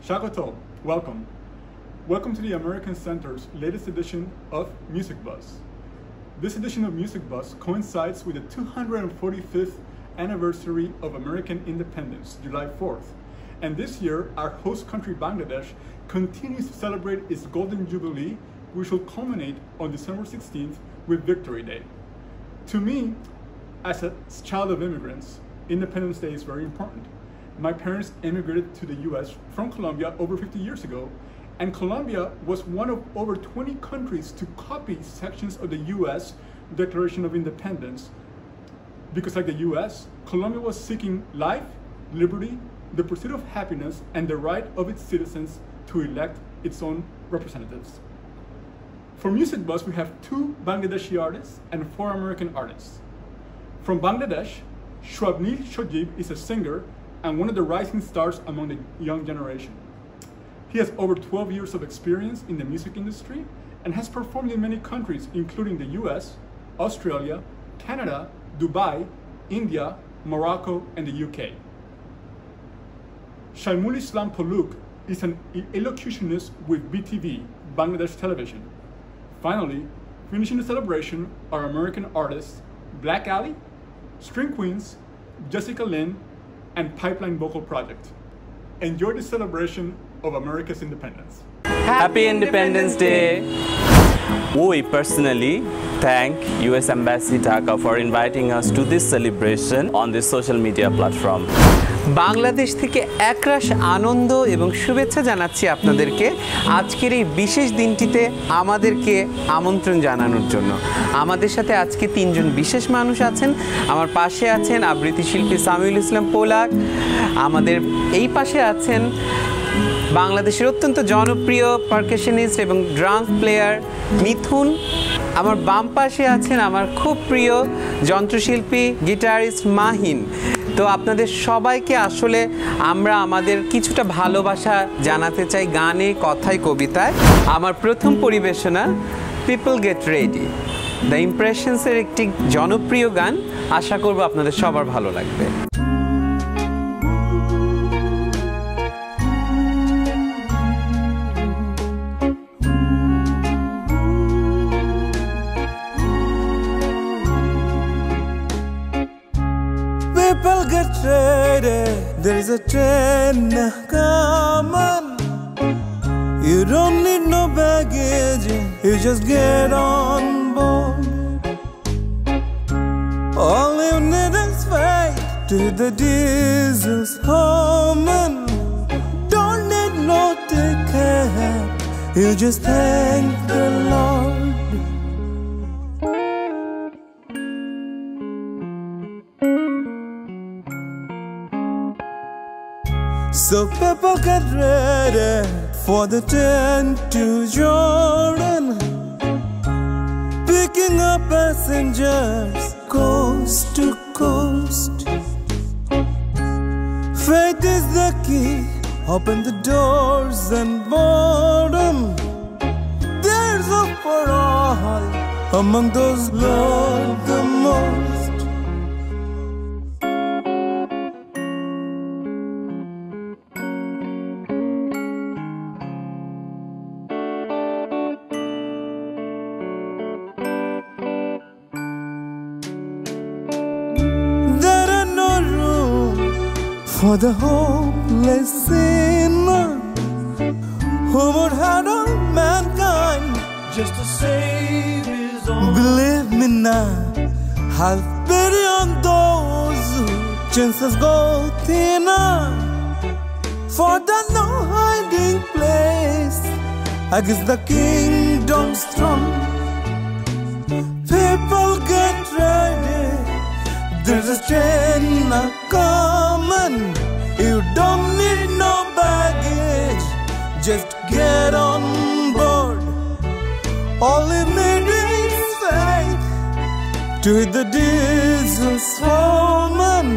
Shakoto, welcome. Welcome to the American Center's latest edition of Music Buzz. This edition of Music Buzz coincides with the 245th anniversary of American independence, July 4th. And this year, our host country, Bangladesh, continues to celebrate its Golden Jubilee, which will culminate on December 16th with Victory Day. To me, as a child of immigrants, Independence Day is very important. My parents immigrated to the US from Colombia over 50 years ago, and Colombia was one of over 20 countries to copy sections of the US Declaration of Independence, because like the US, Colombia was seeking life, liberty, the pursuit of happiness, and the right of its citizens to elect its own representatives. For Music Buzz, we have 2 Bangladeshi artists and 4 American artists. From Bangladesh, Shwapnil Shajib is a singer and one of the rising stars among the young generation. He has over 12 years of experience in the music industry and has performed in many countries, including the US, Australia, Canada, Dubai, India, Morocco, and the UK. Samuiul Poluck is an elocutionist with BTV, Bangladesh Television. Finally, finishing the celebration are American artists Black Alley, String Queens, Jessica Lynn, and Pipeline Vocal Project. Enjoy the celebration of America's independence. Happy Independence Day! We personally thank US Embassy Dhaka for inviting us to this celebration on this social media platform. Bangladesh থেকে একরাশ আনন্দ এবং শুভেচ্ছা জানাচ্ছি আপনাদেরকে আজকের এই বিশেষ দিনটিতে আমাদেরকে আমন্ত্রণ জানানোর জন্য। আমাদের সাথে আজকে 3 জন বিশেষ মানুষ আছেন। আমার পাশে আছেন আবৃত্তি শিল্পী সামুইল ইসলাম পোলাক, আমাদের এই পাশে আছেন বাংলাদেশের অত্যন্ত জনপ্রিয় পারকাশনিস্ট এবং ড্রাম প্লেয়ার মিথুন, আমার বাম পাশে আছেন আমার খুব প্রিয় যন্ত্রশিল্পী গিটারিস্ট মাহিন। তো আপনাদের সবাইকে আসলে আমরা আমাদের কিছুটা ভালোবাসা জানাতে চাই গানে, কথায়, কবিতায়। আমার প্রথম পরিবেশনা পিপল গেট রেডি, দ্য ইমপ্রেশনসের একটি জনপ্রিয় গান। আশা করব আপনাদের সবার ভালো লাগবে। People get ready, there is a train coming. You don't need no baggage, you just get on board. All you need is faith to the diesel's humming. Don't need no ticket, you just thank the Lord. So people get ready for the train to Jordan, picking up passengers coast to coast. Faith is the key, open the doors and boredom. There's hope for all among those loved the most. For the hopeless sinner who would have all mankind just to save his own. Believe me now, have pity on those chances go thinner. For there's no hiding place against the kingdom's throne. People get ready, there's a train coming. You don't need no baggage, just get on board. All you need is faith to hit the diesel's foreman.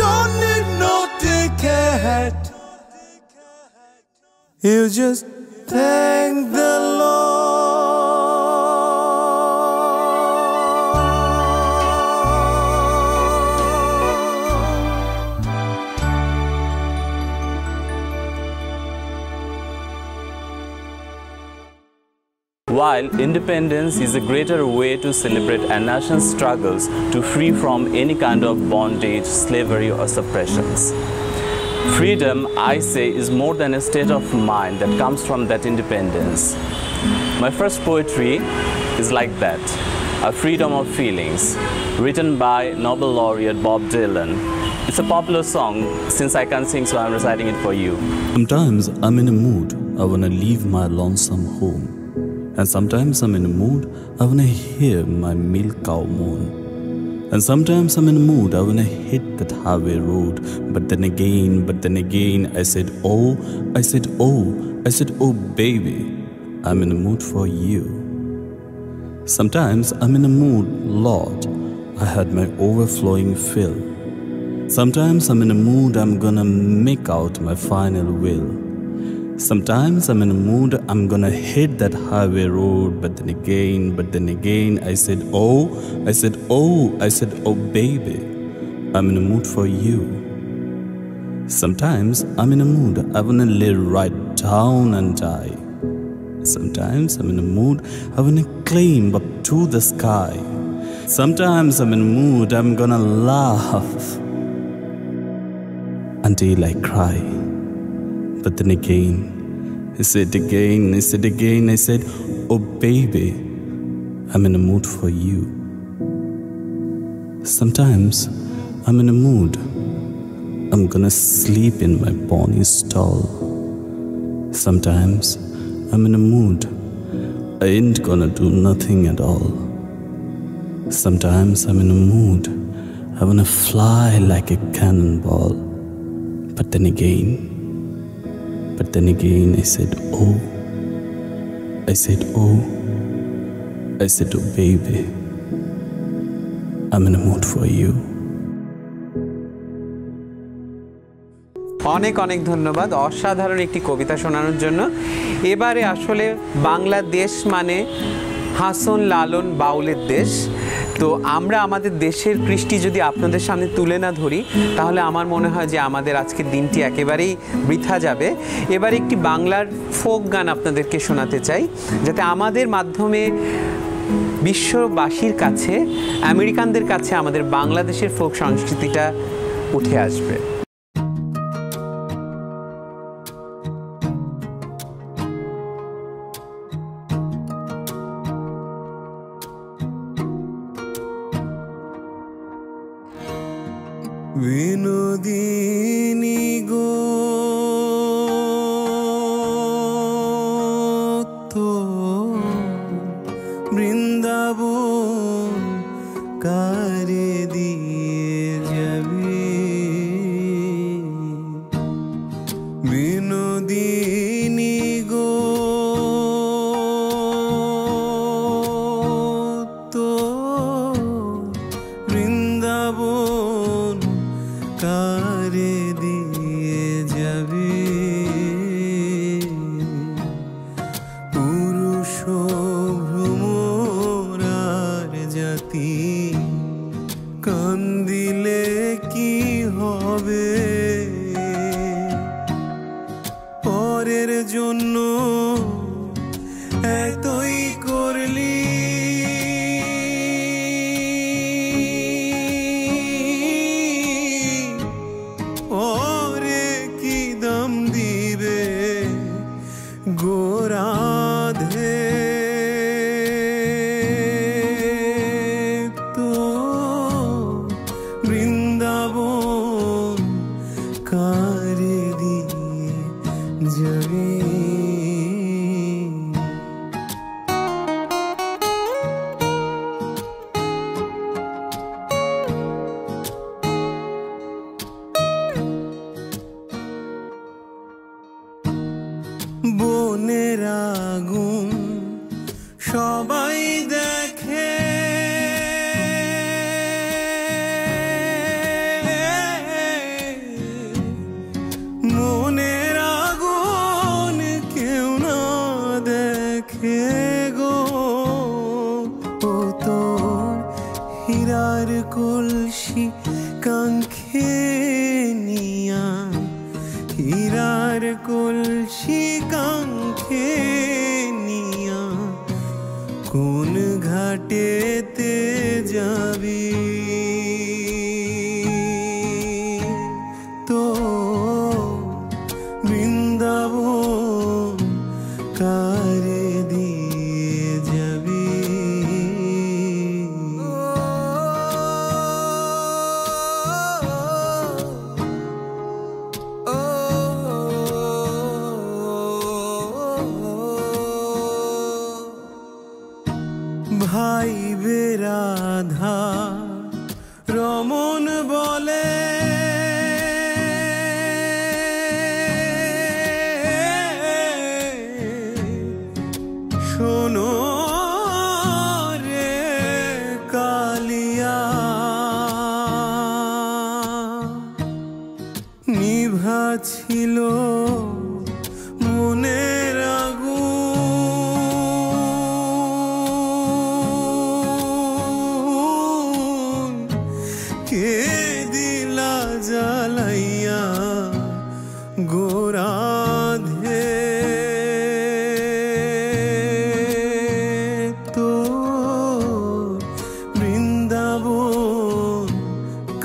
Don't need no ticket, you just thank the Lord. While independence is a greater way to celebrate a nation's struggles to free from any kind of bondage, slavery, or suppressions. Freedom, I say, is more than a state of mind that comes from that independence. My first poetry is like that, a freedom of feelings, written by Nobel laureate Bob Dylan. It's a popular song. Since I can't sing, so I'm reciting it for you. Sometimes I'm in a mood, I wanna leave my lonesome home. And sometimes I'm in a mood, I wanna hear my milk cow moan. And sometimes I'm in a mood, I wanna hit that highway road. But then again, I said, oh baby, I'm in a mood for you. Sometimes I'm in a mood, Lord, I had my overflowing fill. Sometimes I'm in a mood, I'm gonna make out my final will. Sometimes I'm in a mood, I'm gonna hit that highway road. But then again, I said, oh baby, I'm in a mood for you. Sometimes I'm in a mood, I wanna lay right down and die. Sometimes I'm in a mood, I wanna climb up to the sky. Sometimes I'm in a mood, I'm gonna laugh until I cry. But then again, I said, oh baby, I'm in a mood for you. Sometimes I'm in a mood, I'm gonna sleep in my pony's stall. Sometimes I'm in a mood, I ain't gonna do nothing at all. Sometimes I'm in a mood, I wanna fly like a cannonball. But then again, I said, oh baby, I'm in a mood for you. অনেক অনেক ধন্যবাদ অসাধারণ একটি কবিতা শোনানোর জন্য। এবারে আসলে বাংলাদেশ মানে হাসন লালন বাউলের দেশ। তো আমরা আমাদের দেশের কৃষ্টি যদি আপনাদের সামনে তুলে না ধরি তাহলে আমার মনে হয় যে আমাদের আজকের দিনটি একেবারেই বৃথা যাবে। এবার একটি বাংলার ফোক গান আপনাদেরকে শোনাতে চাই, যাতে আমাদের মাধ্যমে বিশ্ববাসীর কাছে, আমেরিকানদের কাছে আমাদের বাংলাদেশের ফোক সংস্কৃতিটা উঠে আসবে। বিনোদিনী গো তো বৃন্দাবন কারে দিয়ে যাবি, বিনোদিনী গো তো বৃন্দাবন কারে দিয়ে যাবে, পুরুষ ভ্রমরার জাতি কান্দিলে কি হবে, পরের জন্য এতই করলি, ওরে কি দাম দিবে গোরাধে, তো বৃন্দাবন কারে দিয়ে যাবে। বনের আগুন সবাই দেখে, মনের আগুন কেউ না দেখে গো, ও তোর হীরার কলসি কাঙ্ক্ষে নিয়া, হীরার কলসি কাঙ্ক্ষে নিয়া যাবি তো বৃন্দাবন কারে দিয়ে যাবি ভাই বেরাধা রমন বলে শোনো রে কালিয়া নিভা ছিল মনের আগুন কে দিলা জ্বালাইয়া গোরাধে তো বৃন্দাবন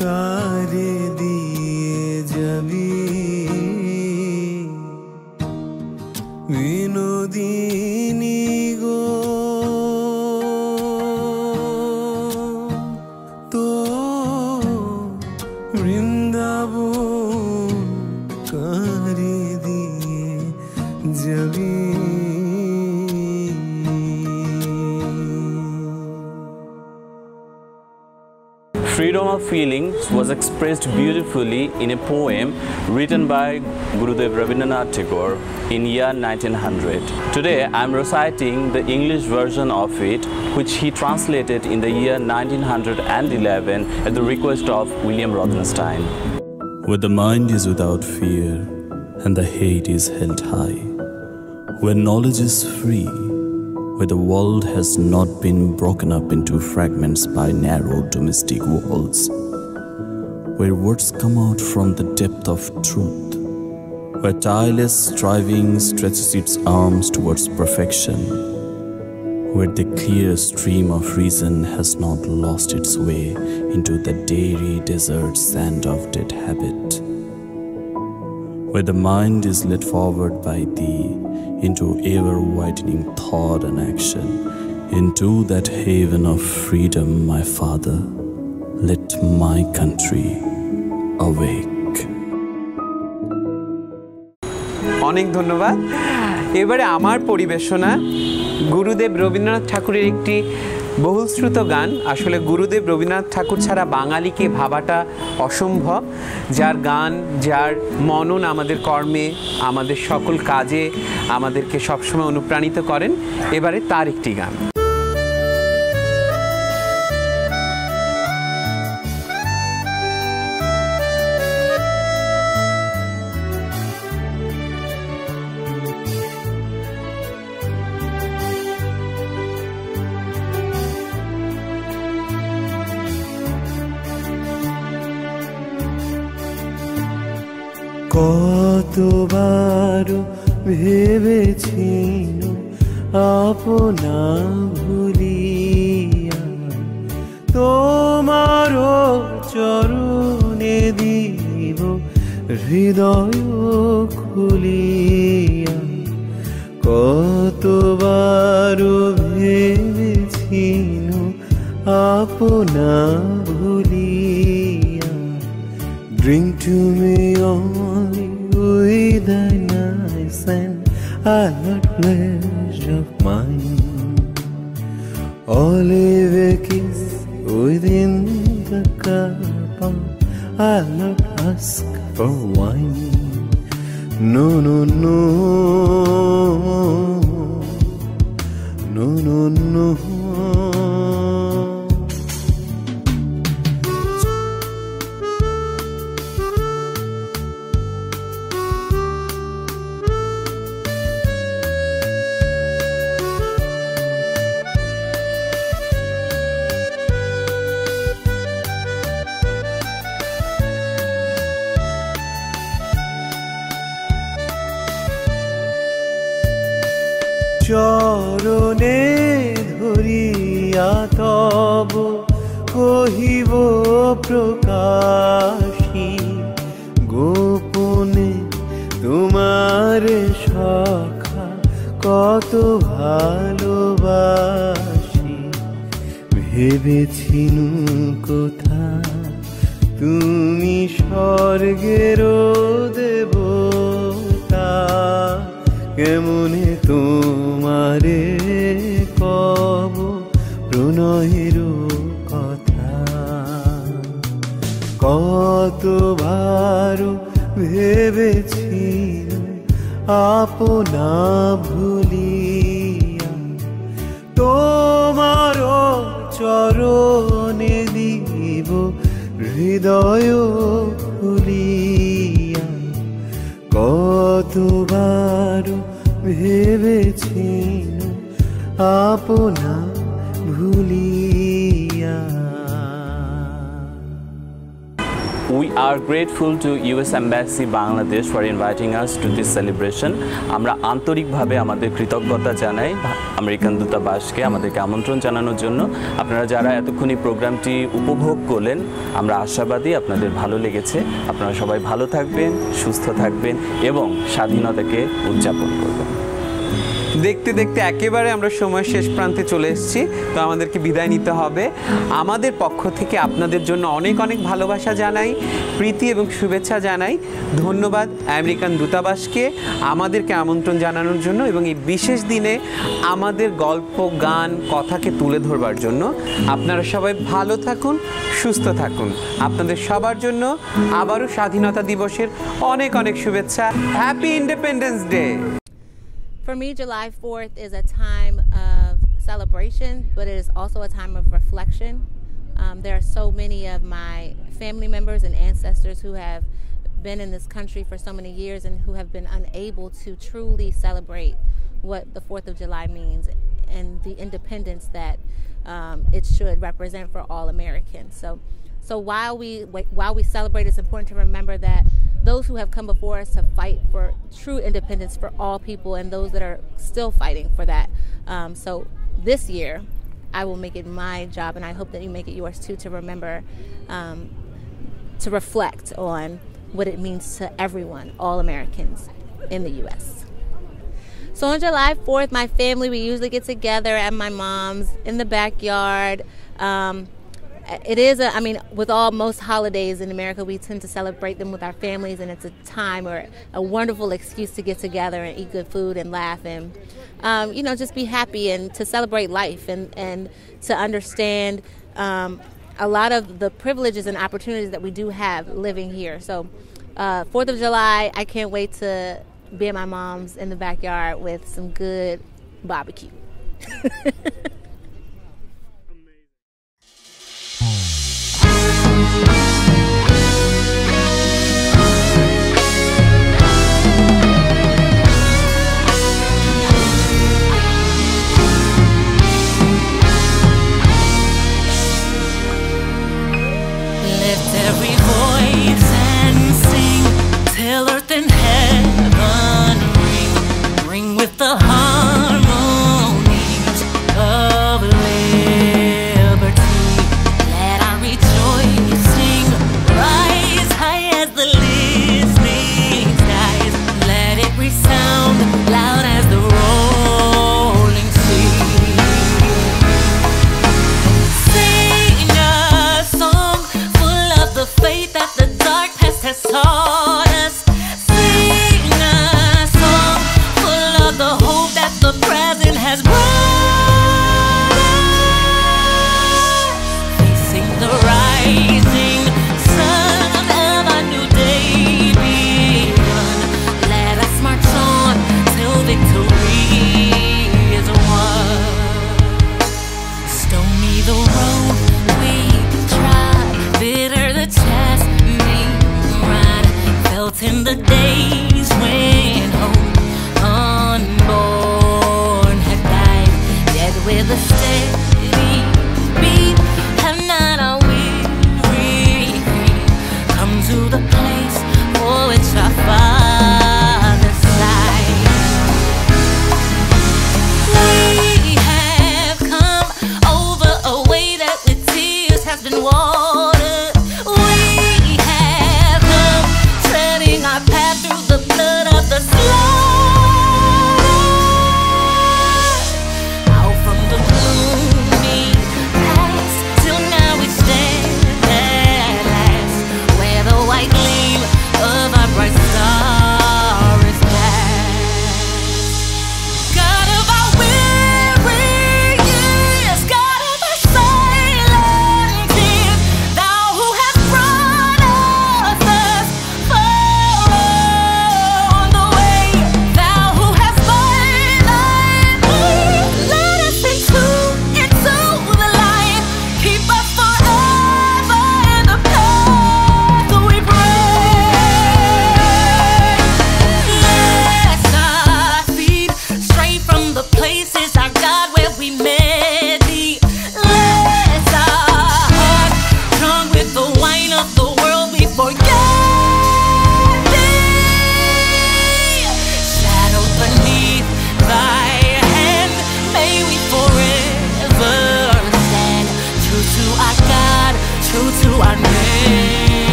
কারে দিয়ে যাবি বিনোদিনী গো তো বৃন্দাবন কারে দিয়ে যাবি Freedom of feelings was expressed beautifully in a poem written by Gurudev Rabindranath Tagore in year 1900. Today I am reciting the English version of it, which he translated in the year 1911 at the request of William Rothenstein. Where the mind is without fear and the hate is held high, where knowledge is free, where the world has not been broken up into fragments by narrow domestic walls, where words come out from the depth of truth, where tireless striving stretches its arms towards perfection, where the clear stream of reason has not lost its way into the dreary desert sand of dead habit, where the mind is led forward by thee into ever-widening thought and action, into that haven of freedom, my Father, let my country awake. অনেক ধন্যবাদ। এবারে আমার পরিবেশনা গুরুদেব রবীন্দ্রনাথ ঠাকুরের একটি বহুশ্রুত গান। আসলে গুরুদেব রবীন্দ্রনাথ ঠাকুর ছাড়া বাঙালিকে ভাবাটা অসম্ভব, যার গান, যার মনন আমাদের কর্মে, আমাদের সকল কাজে আমাদেরকে সবসময় অনুপ্রাণিত করেন। এবারে তার একটি গান। কতবার ভেবেছি আপনা ভুলিয়া তোমারও চরণে দিব হৃদয় খুলিয়া, কতবার ভেবেছি আপনা ভুলিয়া। Drink to me only with thy nice and alert pleasure of mine. Olive a kiss within the cup, I'll not ask for wine. No, no, no, no, no, no. চরণে ধরিয়া তব কহিব প্রকাশী গোপনে তোমারে সখা কত ভালোবাসি ভেবেছিনু কোথা তুমি স্বর্গের দেবতা কেমনে তোমারে কব প্রণয়ের কথা কতবার ভেবেছি আপনা ভুলিয়া তোমার চরণে দিব হৃদয় খুলিয়া কতবার ভেবেছি আপনা ভুলিয়া We are grateful to US Embassy Bangladesh for inviting us to this celebration. আমরা আন্তরিকভাবে আমাদের কৃতজ্ঞতা জানাই আমেরিকান দূতাবাসকে আমাদেরকে আমন্ত্রণ জানানোর জন্য। আপনারা যারা এতক্ষণই প্রোগ্রামটি উপভোগ করলেন আমরা আশাবাদী আপনাদের ভালো লেগেছে। আপনারা সবাই ভালো থাকবেন, সুস্থ থাকবেন এবং স্বাধীনতাকে উদযাপন করবেন। দেখতে দেখতে একেবারে আমরা সময় শেষ প্রান্তে চলে এসেছি, তো আমাদেরকে বিদায় নিতে হবে। আমাদের পক্ষ থেকে আপনাদের জন্য অনেক অনেক ভালোবাসা জানাই, প্রীতি এবং শুভেচ্ছা জানাই। ধন্যবাদ আমেরিকান দূতাবাসকে আমাদেরকে আমন্ত্রণ জানানোর জন্য এবং এই বিশেষ দিনে আমাদের গল্প গান কথাকে তুলে ধরবার জন্য। আপনারা সবাই ভালো থাকুন, সুস্থ থাকুন। আপনাদের সবার জন্য আবারও স্বাধীনতা দিবসের অনেক অনেক শুভেচ্ছা। Happy independence day. For me, July 4th is a time of celebration, but it is also a time of reflection. There are so many of my family members and ancestors who have been in this country for so many years and who have been unable to truly celebrate what the 4th of July means and the independence that it should represent for all Americans. So while we celebrate, it's important to remember that those who have come before us to fight for true independence for all people and those that are still fighting for that. So this year, I will make it my job, and I hope that you make it yours too, to remember, to reflect on what it means to everyone, all Americans in the U.S. So on July 4th, my family, we usually get together at my mom's in the backyard. It is with most holidays in America, we tend to celebrate them with our families, and it's a time or a wonderful excuse to get together and eat good food and laugh and, just be happy and to celebrate life and to understand a lot of the privileges and opportunities that we do have living here. So 4th of July, I can't wait to be at my mom's in the backyard with some good barbecue. Every voice and sing till earth and heaven ring with the harmonies of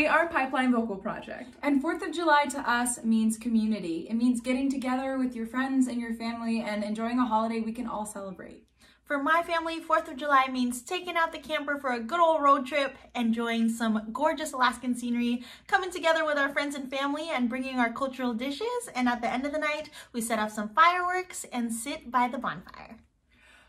We are Pipeline Vocal Project. And 4th of July to us means community. It means getting together with your friends and your family and enjoying a holiday we can all celebrate. For my family, 4th of July means taking out the camper for a good old road trip, enjoying some gorgeous Alaskan scenery, coming together with our friends and family and bringing our cultural dishes. And at the end of the night, we set off some fireworks and sit by the bonfire.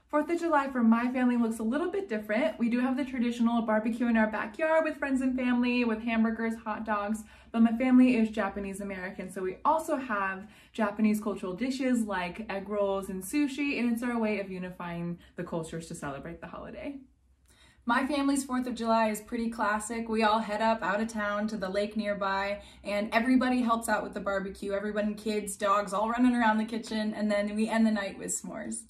4th of July for my family looks a little bit different. We do have the traditional barbecue in our backyard with friends and family with hamburgers, hot dogs, but my family is Japanese American, so we also have Japanese cultural dishes like egg rolls and sushi, and it's our way of unifying the cultures to celebrate the holiday. My family's 4th of July is pretty classic. We all head up out of town to the lake nearby, and everybody helps out with the barbecue. Everyone, kids, dogs, all running around the kitchen, and then we end the night with s'mores.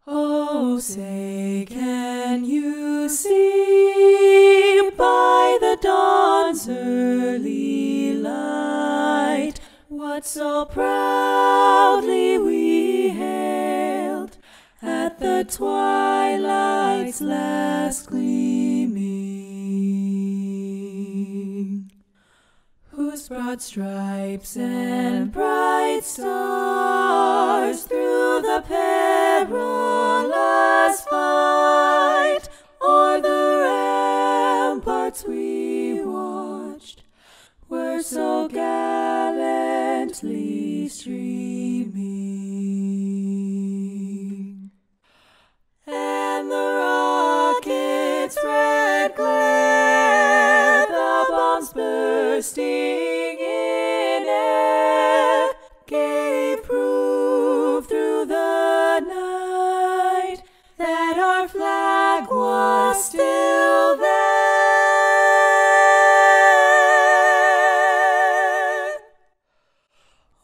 Oh, say, can you see by the dawn's early light what so proudly we hailed at the twilight's last gleaming, whose broad stripes and bright stars through the perilous fight o'er the ramparts we watched were so gallantly streaming, and the rocket's red glare, the bombs bursting in air, gave proof through the night that our flag was still there.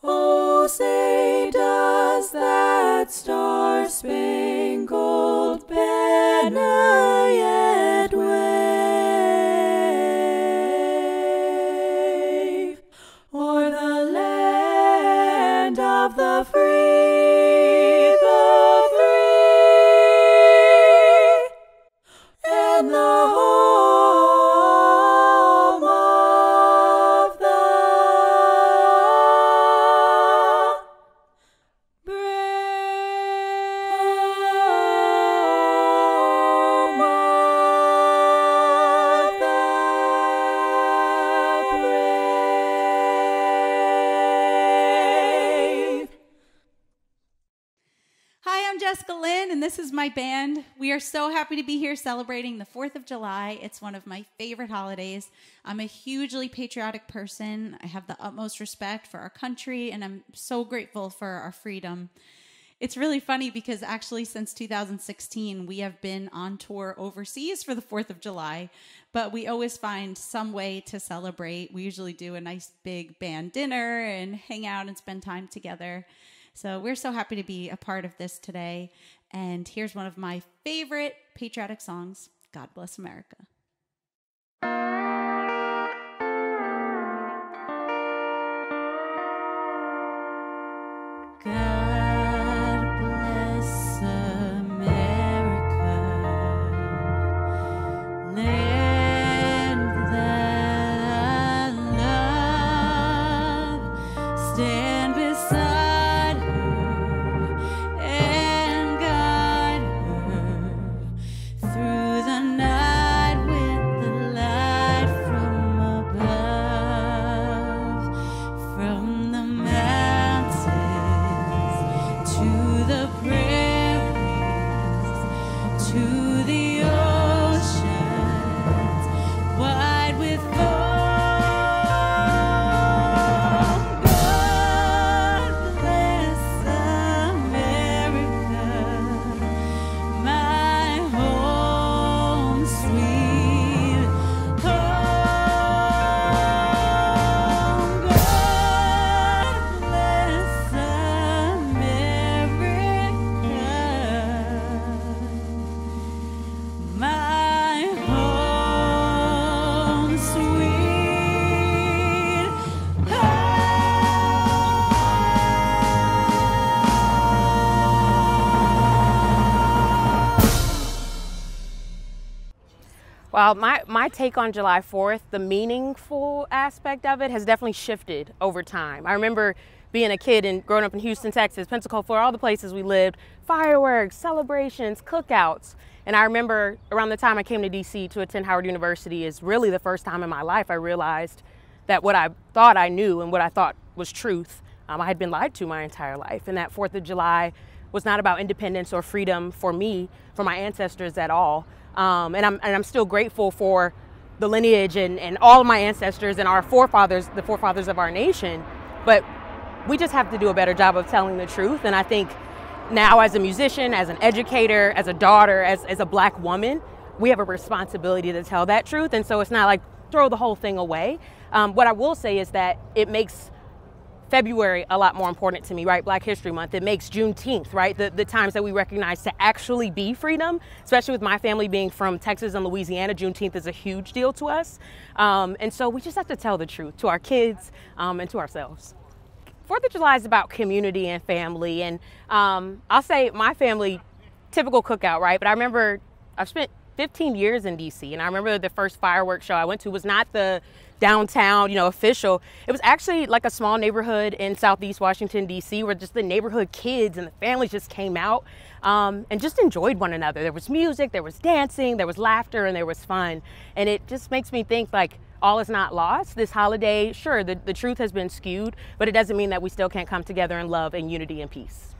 Oh, say, does that star-spangled banner yet wave o'er the land of the free, and the home of the Lynn, and this is my band. We are so happy to be here celebrating the 4th of July. It's one of my favorite holidays. I'm a hugely patriotic person. I have the utmost respect for our country, and I'm so grateful for our freedom. It's really funny because actually since 2016, we have been on tour overseas for the 4th of July, but we always find some way to celebrate. We usually do a nice big band dinner and hang out and spend time together. So we're so happy to be a part of this today. And here's one of my favorite patriotic songs, God Bless America. God bless America, land that I love, stand beside her and guide her through the night. Well, my take on July 4th, the meaningful aspect of it has definitely shifted over time. I remember being a kid and growing up in Houston, Texas, Pensacola, Florida, all the places we lived, fireworks, celebrations, cookouts. And I remember around the time I came to DC to attend Howard University is really the first time in my life I realized that what I thought I knew and what I thought was truth, I had been lied to my entire life. And that 4th of July was not about independence or freedom for me, for my ancestors at all. And I'm still grateful for the lineage and all of my ancestors and our forefathers, the forefathers of our nation. But we just have to do a better job of telling the truth. And I think now as a musician, as an educator, as a daughter, as a Black woman, we have a responsibility to tell that truth. And so it's not like throw the whole thing away. What I will say is that it makes February a lot more important to me, right? Black History Month. It makes Juneteenth, right? The times that we recognize to actually be freedom, especially with my family being from Texas and Louisiana, Juneteenth is a huge deal to us. And so we just have to tell the truth to our kids and to ourselves. 4th of July is about community and family. And I'll say my family, typical cookout, right? But I remember I've spent 15 years in DC, and I remember the first fireworks show I went to was not the downtown, official. It was actually like a small neighborhood in Southeast Washington, DC, where just the neighborhood kids and the families just came out and just enjoyed one another. There was music, there was dancing, there was laughter, and there was fun. And it just makes me think like all is not lost. This holiday, sure, the truth has been skewed, but it doesn't mean that we still can't come together in love and unity and peace.